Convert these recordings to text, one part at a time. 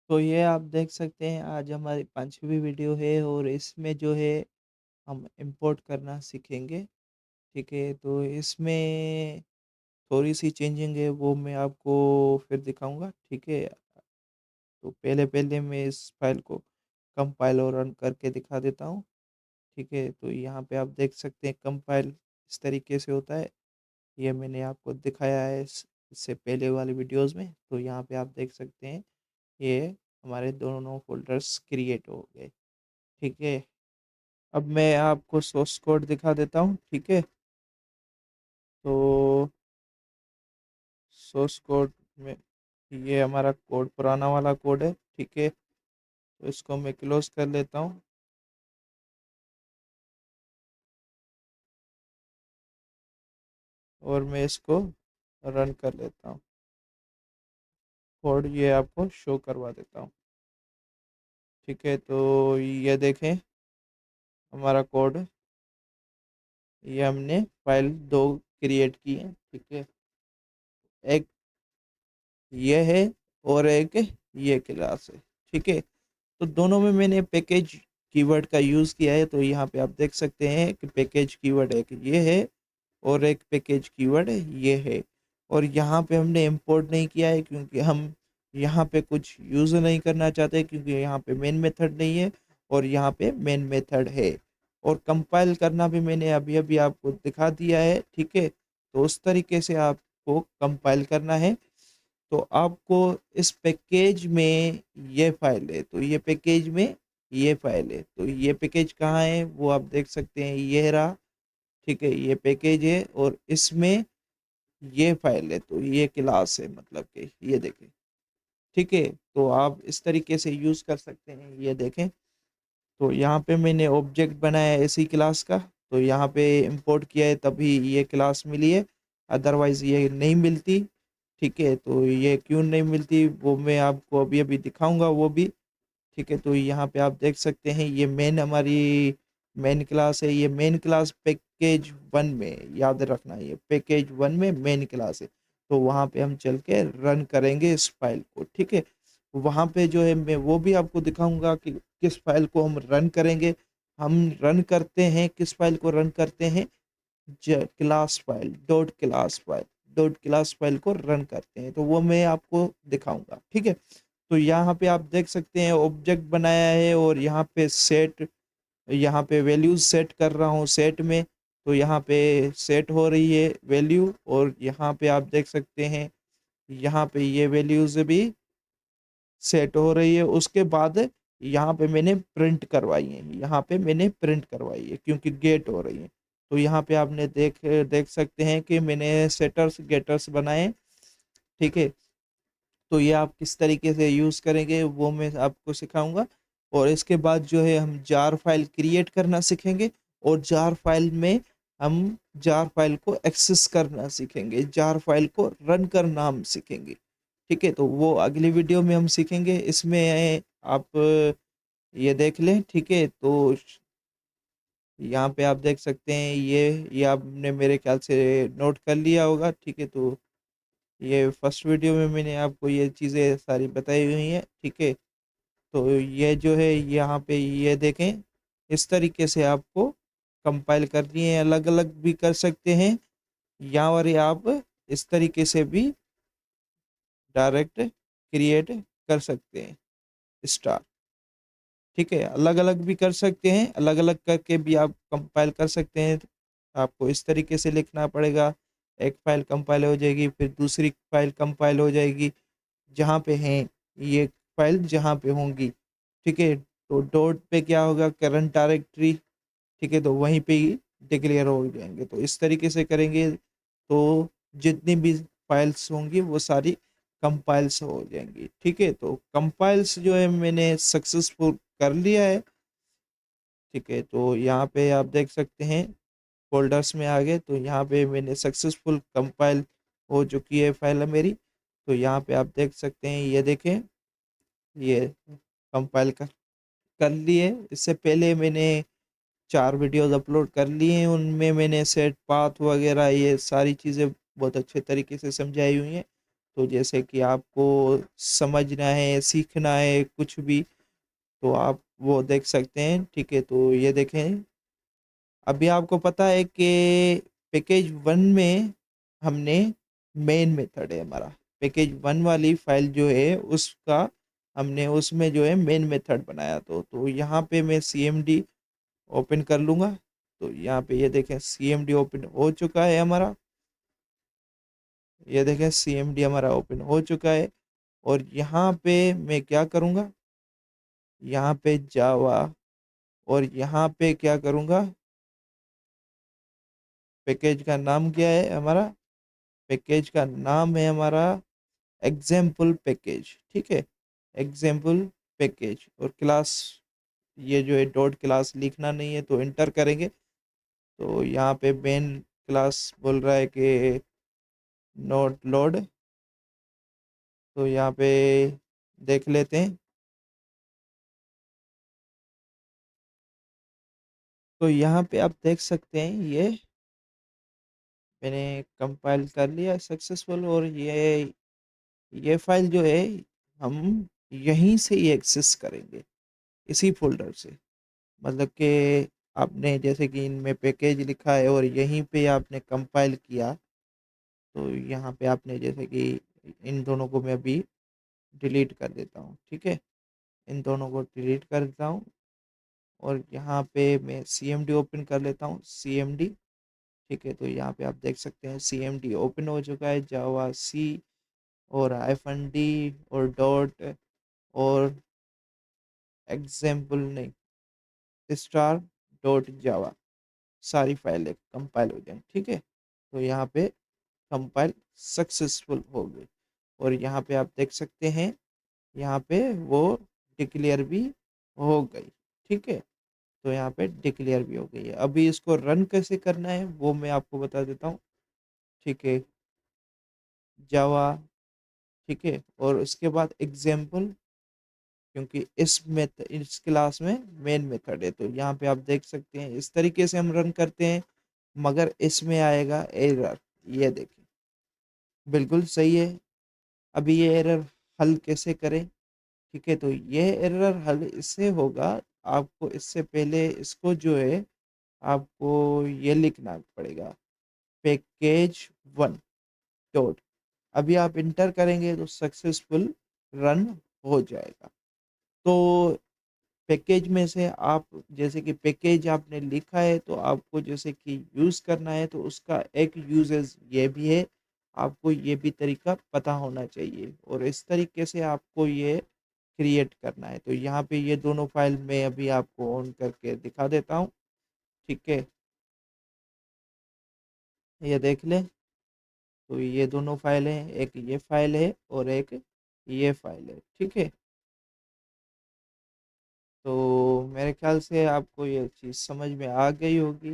तो ये आप देख सकते हैं आज हमारी 5वीं वीडियो है और इसमें जो है हम इंपोर्ट करना सीखेंगे, ठीक है? तो इसमें थोड़ी-सी चेंजिंग है वो मैं आपको फिर दिखाऊँगा, ठीक है? तो पहले-पहले मैं इस फ़ाइल को कंपाइल और रन करके दिखा देता हूँ, ठीक है? तो यहाँ पे आप देख सकते हैं कंपाइल इस तरीके से होता है, ये मैंने आपको दिखाया है इससे पहले वाली वीडियोज़ में, तो यहाँ पे आप देख सकते हैं ये हमारे दोनों फ़ोल्डर्स क्रिएट हो गए, ठीक है? अब मैं आपको सोर्स कोड दिखा देता हूँ, ठीक है? तो सोर्स कोड में ये हमारा कोड पुराना वाला कोड है, ठीक है? तो इसको मैं क्लोज़ कर लेता हूँ और मैं इसको रन कर लेता हूँ। कोड ये आपको शो करवा देता हूँ, ठीक है? तो ये देखें हमारा कोड, ये हमने फ़ाइल 2 क्रिएट की है, ठीक है? एक ये है और एक ये क्लास है, ठीक है? तो दोनों में मैंने पैकेज कीवर्ड का यूज़ किया है, तो यहाँ पे आप देख सकते हैं कि पैकेज कीवर्ड एक ये है और एक पैकेज कीवर्ड ये है। और यहाँ पे हमने इंपोर्ट नहीं किया है क्योंकि हम यहाँ पे कुछ यूज़ नहीं करना चाहते, क्योंकि यहाँ पे मेन मेथड नहीं है और यहाँ पे मेन मेथड है। और कंपाइल करना भी मैंने अभी-अभी आपको दिखा दिया है, ठीक है? तो उस तरीके से आपको कंपाइल करना है। तो आपको इस पैकेज में ये फ़ाइल है, तो ये पैकेज में ये फ़ाइल है, तो ये पैकेज कहाँ है वो आप देख सकते हैं, ये रहा, ठीक है? ये पैकेज है और इसमें ये फ़ाइल है, तो ये क्लास है, मतलब कि ये देखें, ठीक है? तो आप इस तरीके से यूज़ कर सकते हैं, ये देखें। तो यहाँ पे मैंने ऑब्जेक्ट बनाया है इसी क्लास का, तो यहाँ पे इंपोर्ट किया है तभी ये क्लास मिली है, अदरवाइज़ ये नहीं मिलती, ठीक है? तो ये क्यों नहीं मिलती वो मैं आपको अभी-अभी दिखाऊँगा वो भी, ठीक है? तो यहाँ पे आप देख सकते हैं ये मेन हमारी मेन क्लास है, ये मेन क्लास पैकेज 1 में, याद रखना ये पैकेज 1 में मेन क्लास है। तो वहाँ पे हम चल के रन करेंगे इस फ़ाइल को, ठीक है? वहाँ पे जो है मैं वो भी आपको दिखाऊँगा कि किस फ़ाइल को हम रन करेंगे। हम रन करते हैं किस फ़ाइल को रन करते हैं, ज class file, dot class file को रन करते हैं, तो वो मैं आपको दिखाऊँगा, ठीक है? तो यहाँ पे आप देख सकते हैं ऑब्जेक्ट बनाया है और यहाँ पे वैल्यूज़ सेट कर रहा हूँ सेट में, तो यहाँ पे सेट हो रही है वैल्यू और यहाँ पे आप देख सकते हैं, यहाँ पे ये वैल्यूज़ भी सेट हो रही है। उसके बाद यहाँ पे मैंने प्रिंट करवाई है, यहाँ पे मैंने प्रिंट करवाई है क्योंकि गेट हो रही है। तो यहाँ पे आपने देख सकते हैं कि मैंने सेटर्स, गेटर्स बनाए, ठीक है? तो ये आप किस तरीके से यूज़ करेंगे वो मैं आपको सिखाऊँगा और इसके बाद जो है हम जार फाइल क्रिएट करना सीखेंगे और जार फाइल में हम जार फाइल को एक्सेस करना सीखेंगे, जार फाइल को रन करना हम सीखेंगे, ठीक है? तो वो अगली वीडियो में हम सीखेंगे। इसमें आप ये देख लें, ठीक है? तो यहाँ पे आप देख सकते हैं ये आपने मेरे ख़्याल से नोट कर लिया होगा, ठीक है? तो ये फर्स्ट वीडियो में मैंने आपको ये चीज़ें सारी बताई हुई हैं, ठीक है? तो ये जो है यहाँ पे ये देखें, इस तरीके से आपको कंपाइल करनी है, अलग-अलग भी कर सकते हैं या और ये आप इस तरीके से भी डायरेक्ट क्रिएट कर सकते हैं स्टार, ठीक है? अलग-अलग भी कर सकते हैं, अलग-अलग करके भी आप कंपाइल कर सकते हैं। आपको इस तरीके से लिखना पड़ेगा, एक फ़ाइल कंपाइल हो जाएगी, फिर दूसरी फ़ाइल कंपाइल हो जाएगी, जहाँ पे हैं, ये फ़ाइल जहाँ पे होंगी, ठीक है? तो डॉट पे क्या होगा करंट डायरेक्टरी, ठीक है? तो वहीं पे ही डिक्लेयर हो जाएँगे। तो इस तरीके से करेंगे तो जितनी भी फ़ाइल्स होंगी वो सारी कंपाइल्स हो जाएँगी, ठीक है? तो कंपाइल्स जो है मैंने सक्सेसफुल कर लिया है, ठीक है? तो यहाँ पे आप देख सकते हैं फ़ोल्डर्स में आ गए, तो यहाँ पे मैंने सक्सेसफुल कंपाइल हो चुकी है फ़ाइल है मेरी। तो यहाँ पे आप देख सकते हैं, ये देखें, ये कंपाइल कर लिए। इससे पहले मैंने 4 वीडियोज़ अपलोड कर लिए हैं, उनमें मैंने सेट पाथ वगैरह ये सारी चीज़ें बहुत अच्छे तरीके से समझाई हुई हैं। तो जैसे कि आपको समझना है, सीखना है कुछ भी, तो आप वो देख सकते हैं। ठीक है, तो ये देखें, अभी आपको पता है कि पैकेज वन में हमने मेन मेथड है हमारा, पैकेज वन वाली फाइल जो है उसका हमने उसमें जो है मेन मेथड बनाया। तो यहाँ पे मैं CMD ओपन कर लूँगा। तो यहाँ पे ये देखें CMD ओपन हो चुका है हमारा। ये देखें CMD हमारा ओपन हो चुका है। और यहाँ पे मैं क्या करूँगा, यहाँ पे जावा, और यहाँ पे क्या करूँगा, पैकेज का नाम क्या है हमारा, पैकेज का नाम है हमारा एग्जाम्पल पैकेज। ठीक है, एग्जाम्पल पैकेज, और क्लास ये जो है डॉट क्लास लिखना नहीं है तो इंटर करेंगे। तो यहाँ पे मेन क्लास बोल रहा है कि नोट लोड, तो यहाँ पे देख लेते हैं। तो यहाँ पे आप देख सकते हैं ये मैंने कंपाइल कर लिया सक्सेसफुल, और ये फाइल जो है हम यहीं से ही एक्सेस करेंगे, इसी फोल्डर से। मतलब कि आपने जैसे कि इनमें पैकेज लिखा है और यहीं पे आपने कंपाइल किया, तो यहाँ पे आपने जैसे कि इन दोनों को मैं अभी डिलीट कर देता हूँ। ठीक है, इन दोनों को डिलीट कर देता हूँ, और यहाँ पे मैं CMD ओपन कर लेता हूँ, CMD। ठीक है, तो यहाँ पे आप देख सकते हैं CMD ओपन हो चुका है, जावा सी और -d और डॉट और एग्जाम्पल नहीं स्टार डॉट जावा, सारी फाइलें कंपाइल हो जाएं। ठीक है, तो यहाँ पे कंपाइल सक्सेसफुल हो गई, और यहाँ पे आप देख सकते हैं यहाँ पे वो डिक्लेयर भी हो गई। ठीक है, तो यहाँ पे डिक्लेयर भी हो गई है। अभी इसको रन कैसे करना है वो मैं आपको बता देता हूँ। ठीक है, जावा, ठीक है, और उसके बाद एग्जाम्पल, क्योंकि इस क्लास में मेन मेथड है, तो यहाँ पे आप देख सकते हैं इस तरीके से हम रन करते हैं। मगर इसमें आएगा एरर, ये देखिए बिल्कुल सही है। अभी ये एरर हल कैसे करें? ठीक है, तो ये एरर हल इससे होगा, आपको इससे पहले इसको जो है आपको ये लिखना पड़ेगा, पैकेज वन डॉट, अभी आप इंटर करेंगे तो सक्सेसफुल रन हो जाएगा। तो पैकेज में से आप जैसे कि पैकेज आपने लिखा है तो आपको जैसे कि यूज़ करना है, तो उसका एक यूजेस ये भी है, आपको ये भी तरीका पता होना चाहिए, और इस तरीके से आपको ये क्रिएट करना है। तो यहाँ पे ये दोनों फाइल मैं अभी आपको ऑन करके दिखा देता हूँ। ठीक है, ये देख लें, तो ये दोनों फाइल हैं, एक ये फाइल है और एक ये फाइल है। ठीक है, तो मेरे ख्याल से आपको ये चीज़ समझ में आ गई होगी।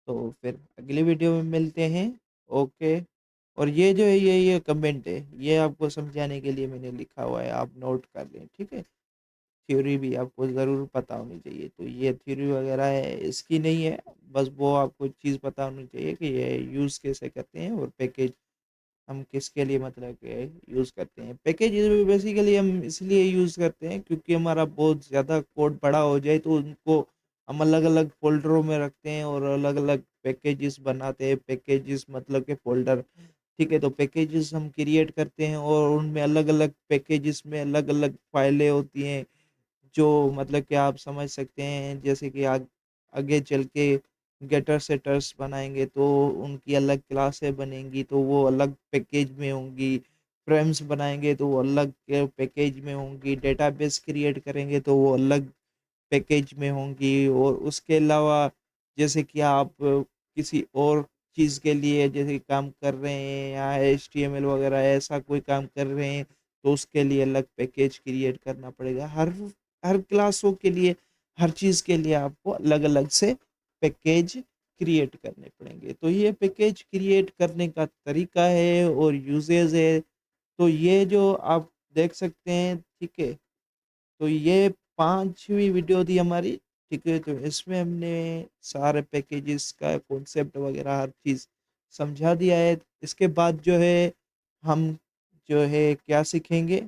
तो फिर अगली वीडियो में मिलते हैं। ओके, और ये जो है ये कमेंट है, ये आपको समझाने के लिए मैंने लिखा हुआ है, आप नोट कर लें। ठीक है, थ्योरी भी आपको ज़रूर पता होनी चाहिए, तो ये थ्योरी वगैरह है इसकी नहीं है, बस वो आपको चीज़ पता होनी चाहिए कि ये यूज़ कैसे करते हैं, और पैकेज हम किसके लिए मतलब के यूज़ करते हैं। पैकेज बेसिकली हम इसलिए यूज़ करते हैं क्योंकि हमारा बहुत ज़्यादा कोड बड़ा हो जाए तो उनको हम अलग अलग फोल्डरों में रखते हैं और अलग अलग पैकेजेस बनाते हैं। पैकेजेस मतलब के फोल्डर। ठीक है, तो पैकेजेस हम क्रिएट करते हैं और उनमें अलग अलग पैकेजेस में अलग अलग फाइलें होती हैं, जो मतलब कि आप समझ सकते हैं। जैसे कि आगे चल के गेटर सेटर्स बनाएंगे तो उनकी अलग क्लासें बनेंगी, तो वो अलग पैकेज में होंगी। फ्रेम्स बनाएंगे तो वो अलग पैकेज में होंगी। डेटाबेस क्रिएट करेंगे तो वो अलग पैकेज में होंगी। और उसके अलावा जैसे कि आप किसी और चीज़ के लिए जैसे काम कर रहे हैं या HTML वगैरह ऐसा कोई काम कर रहे हैं, तो उसके लिए अलग पैकेज क्रिएट करना पड़ेगा। हर हर क्लासों के लिए, हर चीज़ के लिए आपको अलग अलग से पैकेज क्रिएट करने पड़ेंगे। तो ये पैकेज क्रिएट करने का तरीका है और यूजेज है। तो ये जो आप देख सकते हैं, ठीक है, तो ये पांचवी वीडियो थी हमारी। ठीक है, तो इसमें हमने सारे पैकेजेस का कॉन्सेप्ट वगैरह हर चीज़ समझा दिया है। इसके बाद जो है हम जो है क्या सीखेंगे।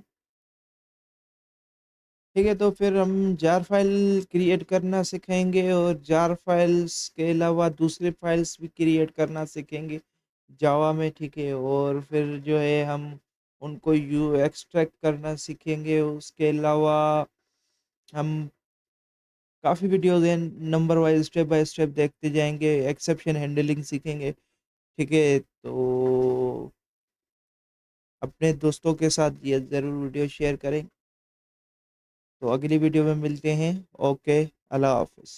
ठीक है, तो फिर हम जार फाइल क्रिएट करना सीखेंगे और जार फाइल्स के अलावा दूसरे फाइल्स भी क्रिएट करना सीखेंगे जावा में। ठीक है, और फिर जो है हम उनको यू एक्सट्रैक्ट करना सीखेंगे। उसके अलावा हम काफ़ी वीडियोज़ हैं, number wise step by step देखते जाएंगे, एक्सेप्शन हैंडलिंग सीखेंगे। ठीक है, तो अपने दोस्तों के साथ ये ज़रूर वीडियो शेयर करें। तो अगली वीडियो में मिलते हैं। ओके, अल्लाह हाफिज़।